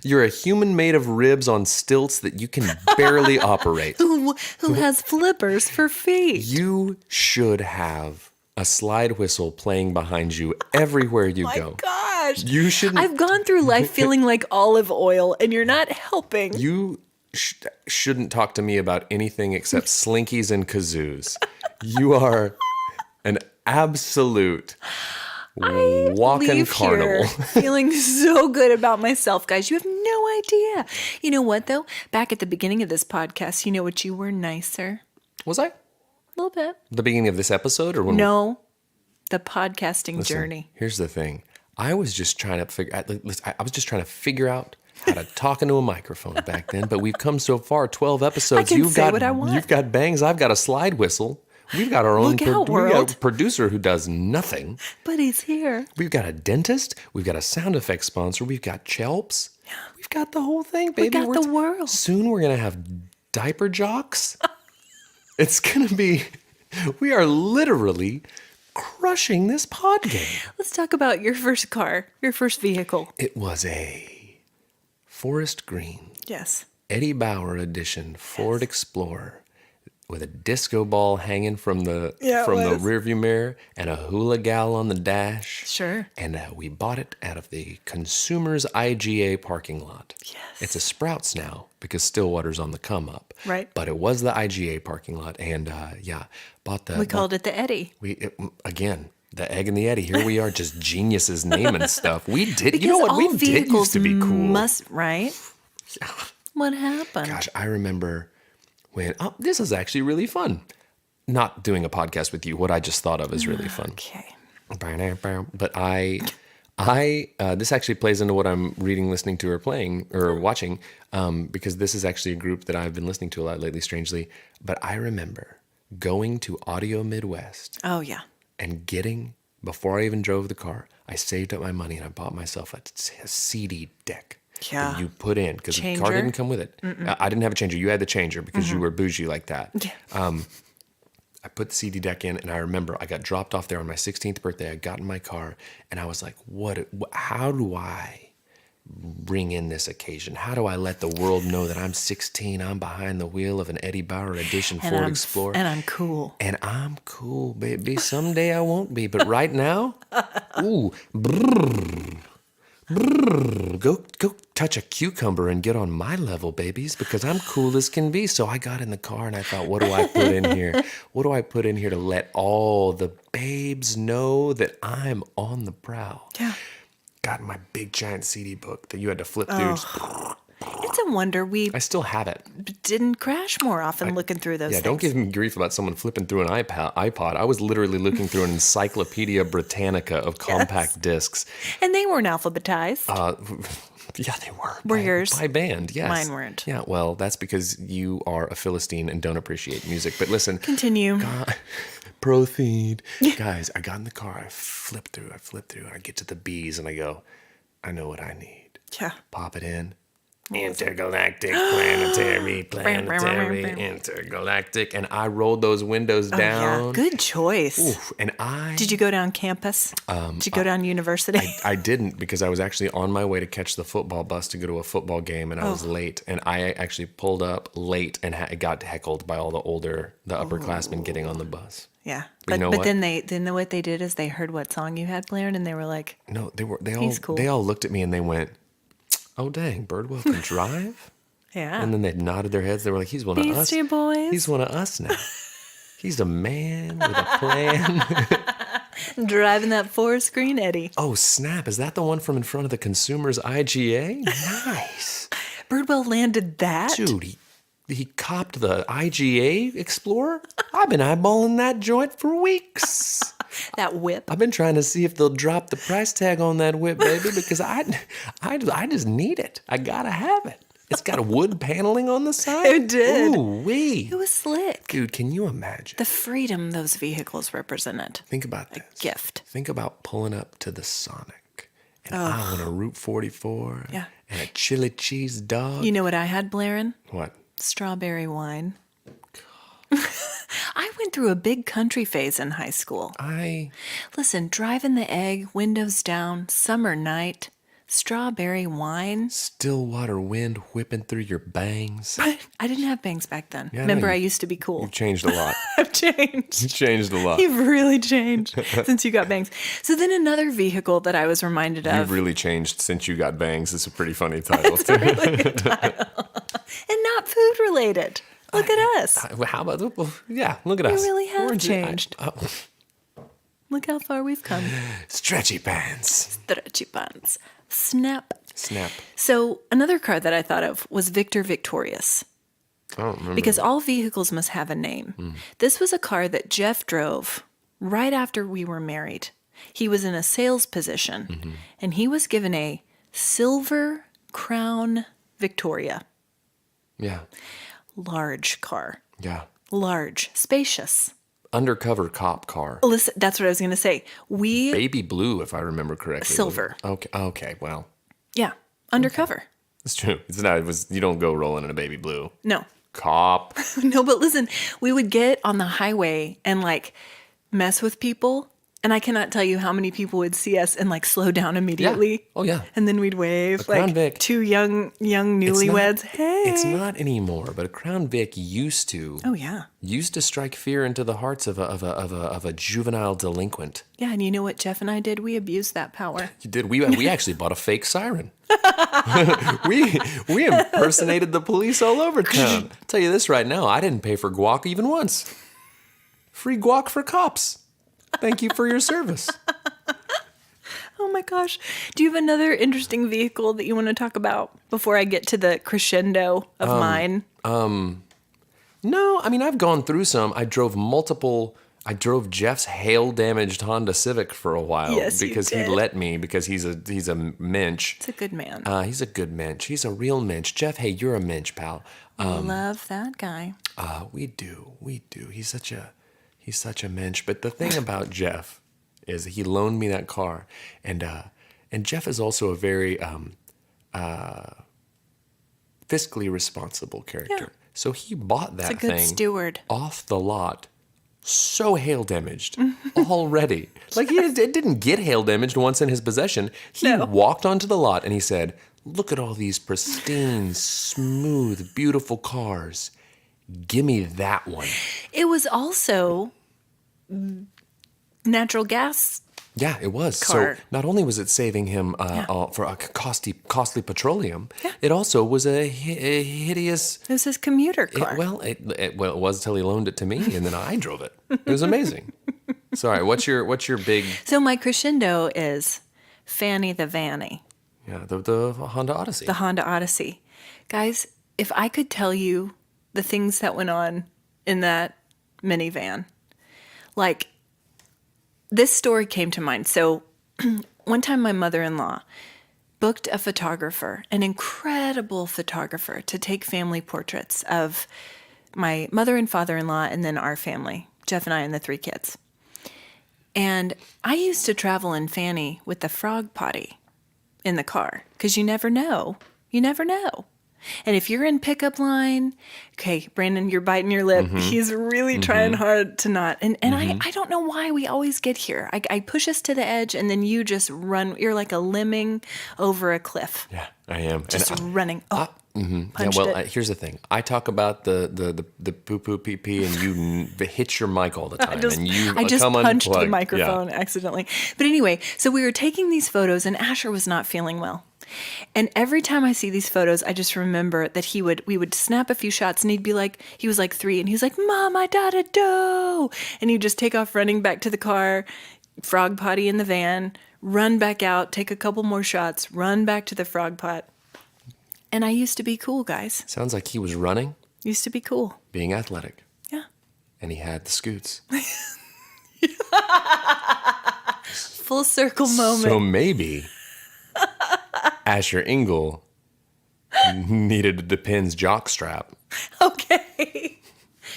You're a human made of ribs on stilts that you can barely operate. Who has flippers for feet? You should have a slide whistle playing behind you everywhere you go. My gosh. You shouldn't. I've gone through life feeling like olive oil, and you're not helping. You shouldn't talk to me about anything except slinkies and kazoos. You are an absolute walking carnival. Here feeling so good about myself, guys. You have no idea. You know what, though? Back at the beginning of this podcast, you know what? You were nicer. Was I? A little bit. The beginning of this episode, or when? No, the podcasting journey. Here's the thing. I was just trying to figure out how to talk into a microphone back then. But we've come so far, 12 episodes. I can say what I want. You've got bangs. I've got a slide whistle. We've got our own Look out, world. Producer who does nothing. But he's here. We've got a dentist. We've got a sound effects sponsor. We've got Chelps. We've got the whole thing, baby. We got the world. Soon we're going to have diaper jocks. It's going to be, we are literally crushing this pod game. Let's talk about your first car, your first vehicle. It was a forest green, Yes. Eddie Bauer edition Ford Explorer with a disco ball hanging from the rearview mirror and a hula gal on the dash. Sure. And we bought it out of the Consumers IGA parking lot. Yes. It's a Sprouts now because Stillwater's on the come up. Right. But it was the IGA parking lot, and bought the. We called it the Eddie. Again. The egg and the Eddie. Here we are, just geniuses naming stuff. We did. Because you know what? all We did vehicles used to be cool. right? What happened? Gosh, I remember when, this is actually really fun. Not doing a podcast with you. What I just thought of is really fun. Okay. But this actually plays into what I'm reading, listening to, or playing, or watching, because this is actually a group that I've been listening to a lot lately, strangely. But I remember going to Audio Midwest. Oh, yeah. And before I even drove the car, I saved up my money and I bought myself a CD deck. Yeah. That you put in, because the car didn't come with it. I didn't have a changer. You had the changer because you were bougie like that. Yeah. I put the CD deck in, and I remember I got dropped off there on my 16th birthday. I got in my car, and I was like, how do I bring in this occasion? How do I let the world know that I'm 16, I'm behind the wheel of an Eddie Bauer edition Ford Explorer? And I'm cool. And I'm cool, baby. Someday I won't be, but right now, ooh, brrr. Go touch a cucumber and get on my level, babies, because I'm cool as can be. So I got in the car and I thought, what do I put in here? What do I put in here to let all the babes know that I'm on the prowl? Yeah. Got my big giant CD book that you had to flip through. It's a wonder I still have it. didn't crash more often looking through those things. Don't give me grief about someone flipping through an iPod. I was literally looking through an Encyclopedia Britannica of compact discs. And they weren't alphabetized. Yeah, they were. Were yours? By band, yes. Mine weren't. Yeah, well, that's because you are a Philistine and don't appreciate music. But listen. Continue. Proceed. Guys, I got in the car. I flipped through. I get to the B's and I go, I know what I need. Yeah. Pop it in. Intergalactic, planetary, intergalactic. And I rolled those windows down. Yeah. Good choice. Oof, and Did you go down campus? Did you go down university? I didn't, because I was actually on my way to catch the football bus to go to a football game, and I was late. And I actually pulled up late and got heckled by all the upperclassmen getting on the bus. Yeah, But you know but what? then what they did is they heard what song you had blaring, and they were like, No, He's cool. they all looked at me and they went, "Oh dang, Birdwell can drive." "Yeah." And then they nodded their heads. They were like, "He's one of us. Beastie Boys. He's one of us now. He's a man with a plan." Driving that 4-screen Eddie. Oh snap! Is that the one from in front of the Consumer's IGA? Nice. Birdwell landed that. Dude, he copped the IGA Explorer. I've been eyeballing that joint for weeks. That whip. I've been trying to see if they'll drop the price tag on that whip, baby, because I just need it. I gotta have it. It's got a wood paneling on the side. It did. Ooh wee. It was slick. Dude, can you imagine? The freedom those vehicles represented. Think about this. Gift. Think about pulling up to the Sonic and I want a Route 44 Yeah. and a chili cheese dog. You know what I had blaring? What? Strawberry wine. I went through a big country phase in high school. Listen, driving the egg, windows down, summer night, strawberry wine. Stillwater wind whipping through your bangs. I didn't have bangs back then. Yeah, Remember, no, I used to be cool. You've changed a lot. I've changed. You've changed a lot. You've really changed since you got bangs. So then another vehicle that I was reminded of. You've really changed since you got bangs. It's a pretty funny title, It's too. a really good title. And not food related. Look at us. How about, yeah, look at us. We really have We're changed. Look how far we've come. Stretchy pants. Stretchy pants. Snap. Snap. So another car that I thought of was Victor Victorious. I don't remember. Because all vehicles must have a name. This was a car that Jeff drove right after we were married. He was in a sales position, and he was given a silver Crown Victoria. Yeah. Large car. Yeah. Large. Spacious. Undercover cop car. Listen, that's what I was going to say. Baby blue, if I remember correctly. Silver. Okay, well. Yeah. Undercover. It's true. It's not. You don't go rolling in a baby blue. No. Cop. No, but listen, we would get on the highway and mess with people. And I cannot tell you how many people would see us and slow down immediately. Yeah. Oh, yeah. And then we'd wave Crown Vic. Two young newlyweds. Hey. It's not anymore, but a Crown Vic used to. Oh, yeah. Used to strike fear into the hearts of a juvenile delinquent. Yeah, and you know what Jeff and I did? We abused that power. You did. We actually bought a fake siren. we impersonated the police all over town. I'll tell you this right now, I didn't pay for guac even once. Free guac for cops. Thank you for your service. Oh my gosh. Do you have another interesting vehicle that you want to talk about before I get to the crescendo of mine? No, I mean, I've gone through some. I drove Jeff's hail-damaged Honda Civic for a while. Yes, because you he did. let me, because he's a mensch. It's a good man. He's a good mensch. He's a real mensch. Jeff, hey, you're a mensch, pal. Love that guy. We do. He's such a mensch. But the thing about Jeff is he loaned me that car, and Jeff is also a very fiscally responsible character. Yeah. So he bought that It's a good thing steward. off the lot, so hail damaged already. Like it didn't get hail damaged once in his possession. He walked onto the lot and he said, "Look at all these pristine, smooth, beautiful cars. Give me that one." It was also natural gas. Yeah, it was. Car. So not only was it saving him for a costly petroleum, it also was a hideous. It was his commuter car. It was till he loaned it to me, and then I drove it. It was amazing. Sorry, what's your big? So my crescendo is Fanny the Vanny. Yeah, the Honda Odyssey. The Honda Odyssey. Guys, if I could tell you the things that went on in that minivan, like. This story came to mind. So one time my mother-in-law booked a photographer, an incredible photographer, to take family portraits of my mother and father-in-law and then our family, Jeff and I and the 3 kids. And I used to travel in Fanny with the frog potty in the car because you never know. You never know. And if you're in pickup line, okay, Brandon, you're biting your lip. He's really trying hard to not. And I don't know why we always get here. I push us to the edge and then you just run. You're like a lemming over a cliff. Yeah, I am. Just running. Punched it. Here's the thing. I talk about the poo poo pee pee and you hit your mic all the time. I just come punched unplugged. the microphone accidentally. But anyway, so we were taking these photos and Asher was not feeling well. And every time I see these photos, I just remember that we would snap a few shots and he was like 3 and he's like, "Mom, I gotta do." And he'd just take off running back to the car, frog potty in the van, run back out, take a couple more shots, run back to the frog pot. And I used to be cool, guys. Sounds like he was running, Used to be cool. being athletic, Yeah. and he had the scoots. Full circle moment. So maybe Asher Engle needed a Depends jock strap. Okay.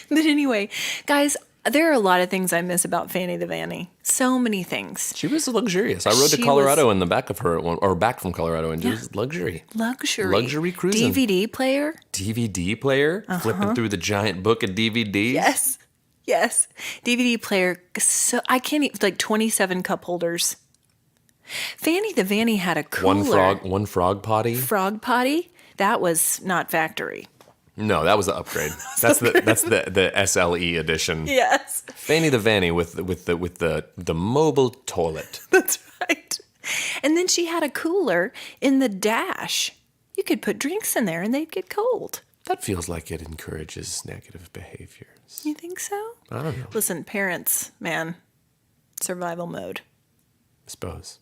But anyway, guys, there are a lot of things I miss about Fanny the Vanny. So many things. She was luxurious. I rode to Colorado in the back of her, or back from Colorado, and it was luxury. Luxury cruising. DVD player. Flipping through the giant book of DVDs. Yes. DVD player. So I can't even, like 27 cup holders. Fanny the Vanny had a cooler. One frog potty. Frog potty? That was not factory. No, that was the upgrade. That's the SLE edition. Yes. Fanny the Vanny with the mobile toilet. That's right. And then she had a cooler in the dash. You could put drinks in there and they'd get cold. That feels like it encourages negative behaviors. You think so? I don't know. Listen, parents, man, survival mode. I suppose.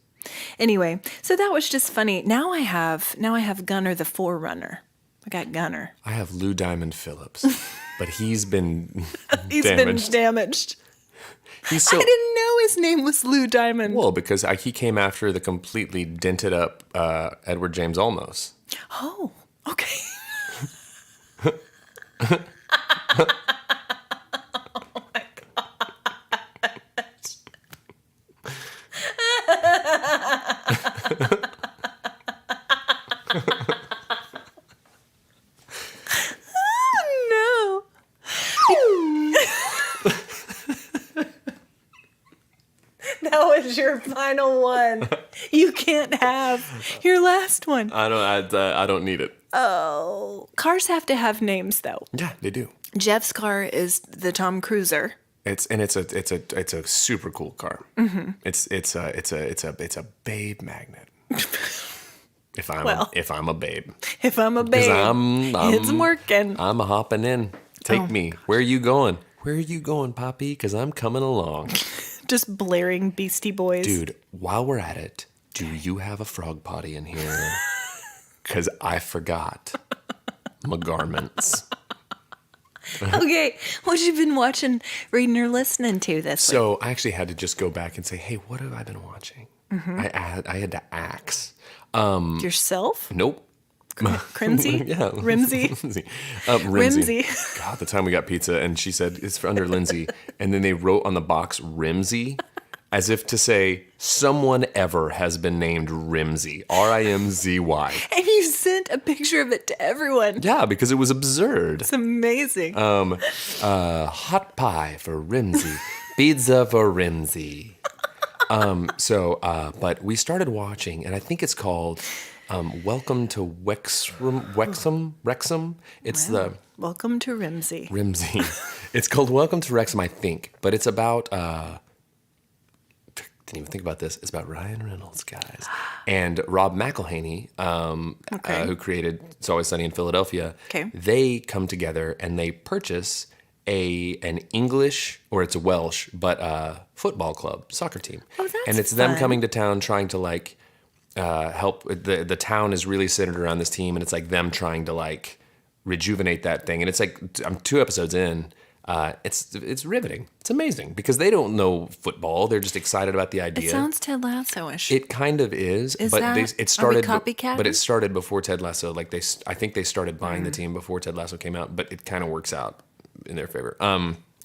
Anyway, so that was just funny. Now I have Gunner the Forerunner. I got Gunner. I have Lou Diamond Phillips, but he's been He's damaged. been damaged. I didn't know his name was Lou Diamond. Well, because he came after the completely dented up Edward James Olmos. Oh, okay. No. That was your final one. You can't have your last one. I don't need it. Oh, cars have to have names though. Yeah, they do. Jeff's car is the Tom Cruiser. It's a super cool car. Mm-hmm. It's a babe magnet. If I'm a babe. If I'm a babe, it's working. I'm a hopping in. Take me. Where are you going? Where are you going, Poppy? Because I'm coming along. Just blaring Beastie Boys. Dude, while we're at it, Do you have a frog potty in here? Because I forgot my garments. Okay, what you been watching, reading, or listening to this week? So I actually had to just go back and say, hey, what have I been watching? Mm-hmm. I had to axe. Yourself? Nope. Crimsy? Yeah. Rimsey? Rimsey. God, the time we got pizza and she said, it's under Lindsay. And then they wrote on the box, Rimsey, as if to say, someone ever has been named Rimsey. R-I-M-Z-Y. And you sent a picture of it to everyone. Yeah, because it was absurd. It's amazing. Hot pie for Rimsey. Pizza for Rimsey. But we started watching, and I think it's called Welcome to Wrexham. It's Welcome to Rimsey. Rimsey. It's called Welcome to Wrexham, I think. But it's about, didn't even think about this. It's about Ryan Reynolds, guys. And Rob McElhenney, who created It's Always Sunny in Philadelphia. Okay. They come together and they purchase an English, or it's a Welsh, but football club, soccer team. Oh, that's And it's them coming to town trying to help. The town is really centered around this team, and it's like them trying to rejuvenate that thing. And it's like, I'm 2 episodes in. It's riveting. It's amazing because they don't know football. They're just excited about the idea. It sounds Ted Lasso-ish. It kind of is, but it started. But it started before Ted Lasso. I think they started buying the team before Ted Lasso came out. But it kind of works out in their favor.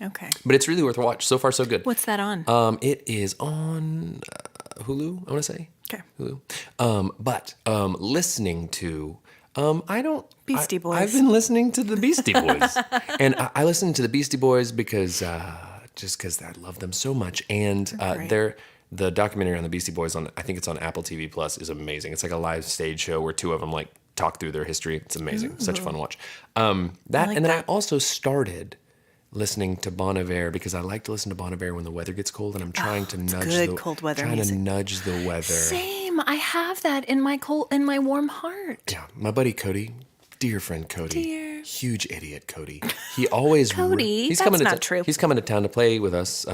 Okay. But it's really worth a watch. So far, so good. What's that on? It is on Hulu. I want to say. Okay. Hulu. Listening to. Beastie Boys. I've been listening to the Beastie Boys, and I listened to the Beastie Boys because I love them so much. And the documentary on the Beastie Boys I think it's on Apple TV Plus is amazing. It's like a live stage show where 2 of them talk through their history. It's amazing. Ooh. Such a fun watch. I also started listening to Bon Iver because I like to listen to Bon Iver when the weather gets cold, and I'm trying to nudge cold weather trying music. to nudge the weather. Same. I have that in my warm heart. Yeah, my buddy Cody, dear friend Cody, huge idiot Cody. He always Cody. He's that's coming not true. He's coming to town to play with us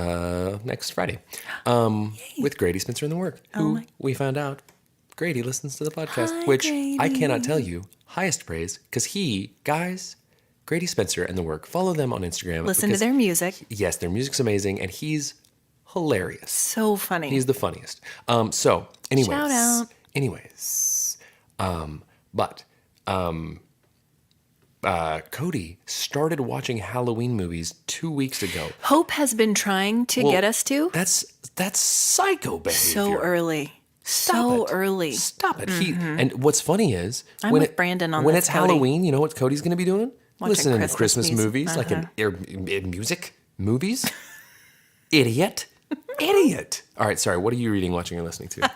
next Friday, with Grady Spencer and the Work, who we found out Grady listens to the podcast, Hi, which Grady. I cannot tell you highest praise because Grady Spencer and the Work, follow them on Instagram. Listen to their music. Yes, their music's amazing, and he's hilarious. So funny. He's the funniest. Anyways. Shout out. Anyways. Cody started watching Halloween movies 2 weeks ago. Hope has been trying to get us to. That's psycho behavior. So early. Early. Stop it. And what's funny is I'm with Brandon on when this, it's Cody. Halloween, you know what Cody's going to be doing? Watching Listening to Christmas movies, music movies. Idiot. All right, sorry. What are you reading, watching, or listening to?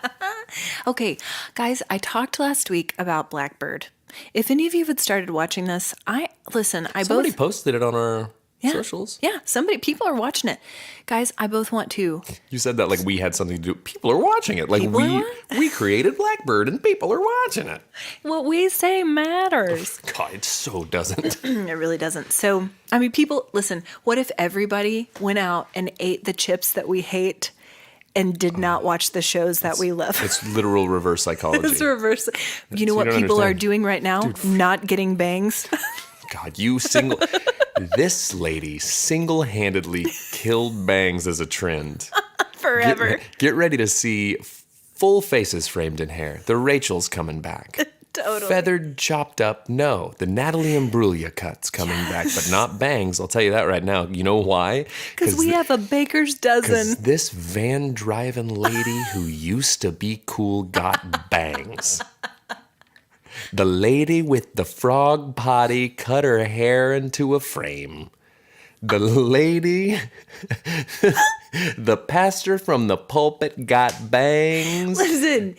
Okay, guys, I talked last week about Blackbird. If any of you had started watching this, Somebody posted it on our socials. Yeah, people are watching it. Guys, I both want to. You said that like we had something to do. People are watching it. Like we created Blackbird and people are watching it. What we say matters. God, it so doesn't. It really doesn't. So, people, listen, what if everybody went out and ate the chips that we hate and did not watch the shows that we love? It's literal reverse psychology. It's reverse. You know what people are doing right now? Dude. Not getting bangs. God, this lady single-handedly killed bangs as a trend. Forever. Get ready to see full faces framed in hair. The Rachel's coming back. Totally. Feathered, chopped up, no. The Natalie Imbruglia cut's coming back, but not bangs. I'll tell you that right now. You know why? Because we have a baker's dozen. This van-driving lady who used to be cool got bangs. The lady with the frog potty cut her hair into a frame. The lady, the pastor from the pulpit got bangs. Listen,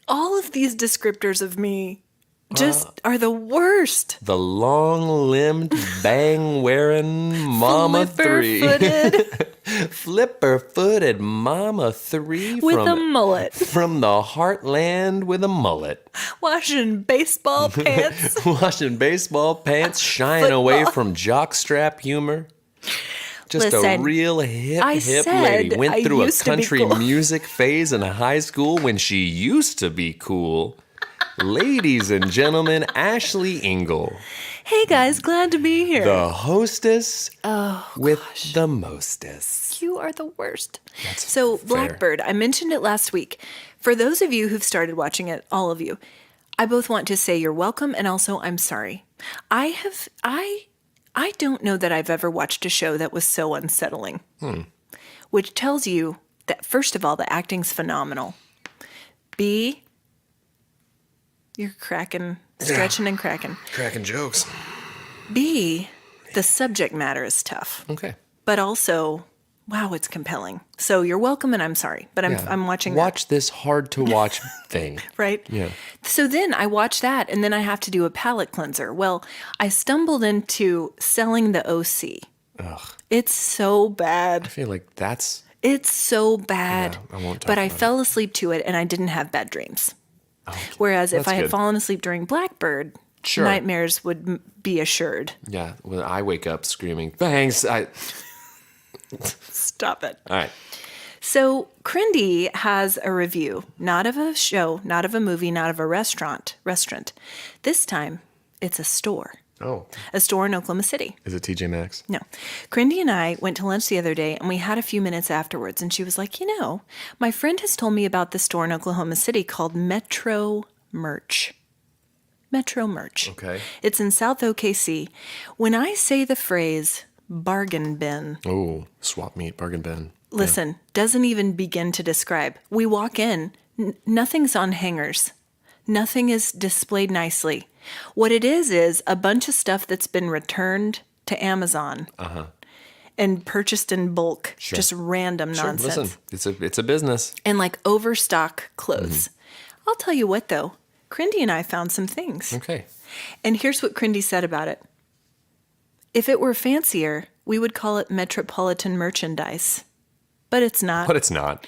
all of these descriptors of me just are the worst. The long-limbed, bang-wearing Mama 3. Flipper-footed Mama 3. With a mullet. From the heartland with a mullet. Washing baseball pants. Washing baseball pants, shying away from jockstrap humor. Just Listen, a real hip I lady. said Went I through a used to be country cool. music phase in high school when she used to be cool. Ladies and gentlemen, Ashley Engle. Hey guys, glad to be here. The hostess with the mostess. You are the worst. That's so fair. Blackbird, I mentioned it last week. For those of you who've started watching it, all of you, I both want to say you're welcome and also I'm sorry. I don't know that I've ever watched a show that was so unsettling. Which tells you that, first of all, the acting's phenomenal. B, you're stretching and cracking. Cracking jokes. B, the subject matter is tough. Okay. But also, wow, it's compelling. So you're welcome and I'm sorry, but I'm watching Watch this hard to watch thing. Right? Yeah. So then I watch that and then I have to do a palate cleanser. Well, I stumbled into Selling the OC. Ugh. It's so bad. I feel like It's so bad. Yeah, I won't talk but I about fell asleep to it and I didn't have bad dreams. Okay. Whereas if That's I had good. fallen asleep during Blackbird, Sure. nightmares would be assured. Yeah. When I wake up screaming, thanks. Stop it. All right. So Crindy has a review, not of a show, not of a movie, not of a restaurant. This time, it's a store. Oh. A store in Oklahoma City. Is it TJ Maxx? No. Crindy and I went to lunch the other day, and we had a few minutes afterwards, and she was like, my friend has told me about this store in Oklahoma City called Metro Merch. Metro Merch. Okay. It's in South OKC. When I say the phrase bargain bin, Oh, swap meet, bargain bin. listen, doesn't even begin to describe. We walk in, nothing's on hangers. Nothing is displayed nicely. What it is a bunch of stuff that's been returned to Amazon and purchased in bulk. Sure. Just random Sure, nonsense. listen, it's a business. And like overstock clothes. I'll tell you what, though. Crindy and I found some things. Okay. And here's what Crindy said about it. If it were fancier, we would call it metropolitan merchandise. But it's not. But it's not.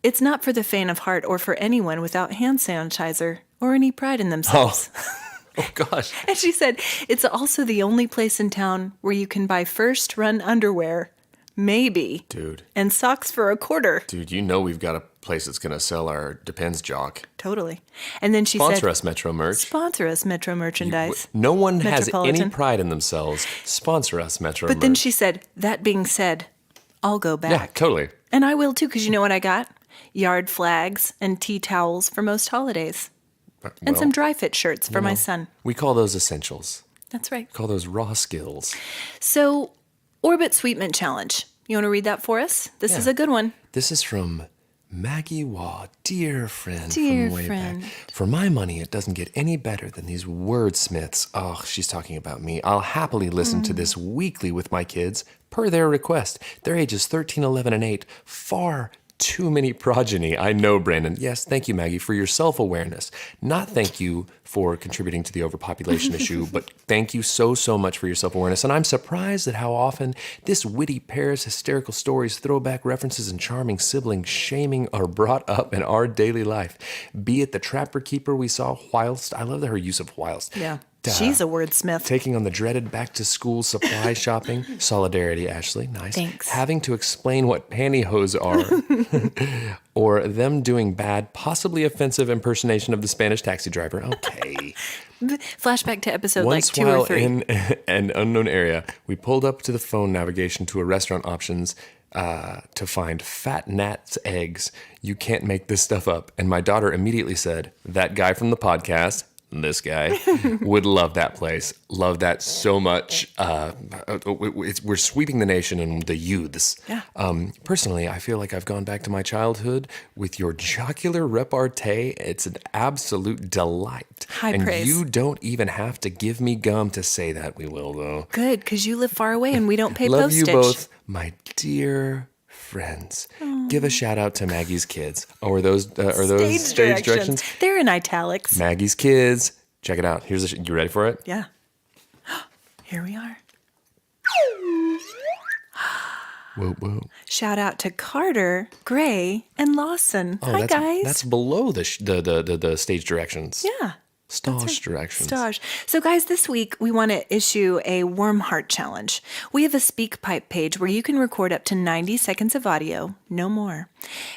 It's not for the faint of heart or for anyone without hand sanitizer or any pride in themselves. Oh, gosh. And she said, it's also the only place in town where you can buy first run underwear, maybe, Dude, and socks for $0.25. we've got a place that's going to sell our Depends jock. Totally. And then she Sponsor said, us, Metro Merch. sponsor us, Metro Merchandise. No one has any Metropolitan. pride in themselves. Sponsor us, Metro But Merch. then she said, that being said, I'll go back. Yeah, totally. And I will too, because you know what I got? Yard flags and tea towels for most holidays. And Well, some dry fit shirts for my son. We call those essentials. That's right. Call those raw skills. So, Orbit Sweetment Challenge. You want to read that for us? This is a good one. This is from Maggie Waugh, dear friend Dear from way friend. back. For my money, it doesn't get any better than these wordsmiths. Oh, she's talking about me. I'll happily listen to this weekly with my kids, per their request. Their ages 13, 11, and 8. Far too many progeny. I know, Brandon. Yes, thank you, Maggie, for your self-awareness. Not thank you for contributing to the overpopulation issue, but thank you so much for your self-awareness. And I'm surprised at how often this witty pair's hysterical stories, throwback references, and charming sibling shaming are brought up in our daily life. Be it the trapper keeper we saw whilst, I love her use of whilst. Yeah. She's a wordsmith. Taking on the dreaded back-to-school supply shopping. Solidarity, Ashley. Nice. Thanks. Having to explain what pantyhose are. Or them doing bad, possibly offensive impersonation of the Spanish taxi driver. Okay. Flashback to episode Once like 2 while or 3. in an unknown area, we pulled up to the phone navigation to a restaurant options to find Fat Nat's eggs. You can't make this stuff up. And my daughter immediately said, that guy from the podcast, this guy, would love that place. Love that so much. We're sweeping the nation and the youths. Yeah. Personally, I feel like I've gone back to my childhood with your jocular repartee. It's an absolute delight. High and praise. You don't even have to give me gum to say that. We will, though. Good, because you live far away and we don't pay Love postage. you both, my dear friends. Give a shout out to Maggie's kids. Oh, are those stage directions? They're in italics. Maggie's kids. Check it out. Here's you ready for it? Yeah. Here we are. Whoa, whoa. Shout out to Carter, Gray, and Lawson. Oh, Hi, guys. That's below the stage directions. Yeah. Stash directions. Stash. So, guys, this week we want to issue a warm heart challenge. We have a SpeakPipe page where you can record up to 90 seconds of audio, no more,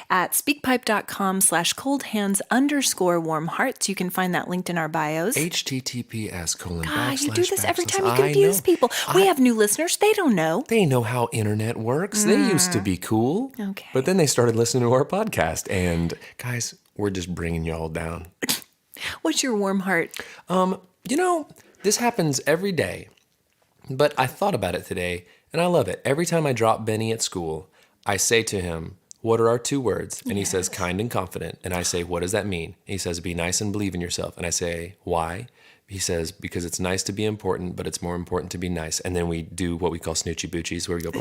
at speakpipe.com/coldhands_warm hearts. You can find that linked in our bios. https:// God, you do this every time you confuse people. We have new listeners. They don't know. They know how internet works. They used to be cool. Okay. But then they started listening to our podcast. And guys, we're just bringing y'all down. What's your warm heart? This happens every day, but I thought about it today, and I love it. Every time I drop Benny at school, I say to him, what are our 2 words? And he says, kind and confident. And I say, what does that mean? And he says, be nice and believe in yourself. And I say, why? He says, because it's nice to be important, but it's more important to be nice. And then we do what we call snoochie boochies, where we go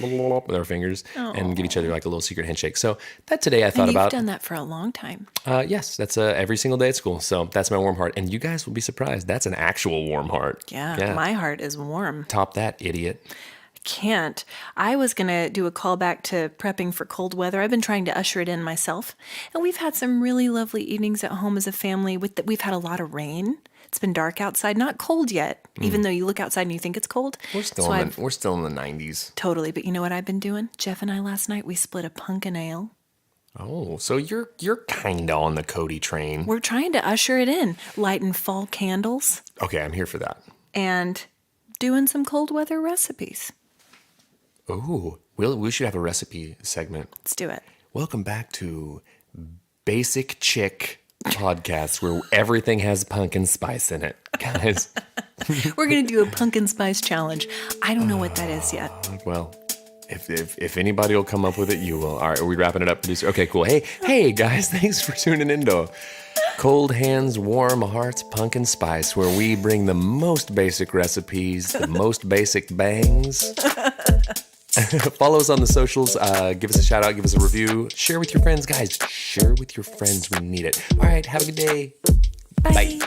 with our fingers and give each other like a little secret handshake. So that today I thought and about. You've done that for a long time. Yes, that's every single day at school. So that's my warm heart. And you guys will be surprised. That's an actual warm heart. Yeah. My heart is warm. Top that, idiot. Can't. I was going to do a callback to prepping for cold weather. I've been trying to usher it in myself. And we've had some really lovely evenings at home as a family. We've had a lot of rain. It's been dark outside, not cold yet, even though you look outside and you think it's cold. We're still in the 90s. Totally. But you know what I've been doing? Jeff and I last night, we split a pumpkin ale. Oh, so you're kind of on the Cody train. We're trying to usher it in, lighting fall candles. Okay, I'm here for that. And doing some cold weather recipes. Oh, we should have a recipe segment. Let's do it. Welcome back to Basic Chick Podcast, where everything has pumpkin spice in it, guys. We're going to do a pumpkin spice challenge. I don't know what that is yet. Well, if anybody will come up with it, you will. All right, are we wrapping it up, producer? Okay, cool. Hey, guys, thanks for tuning in to Cold Hands, Warm Hearts, Pumpkin Spice, where we bring the most basic recipes, the most basic bangs. Follow us on the socials. Give us a shout out. Give us a review. Share with your friends, guys. Share with your friends. We need it. All right. Have a good day. Bye.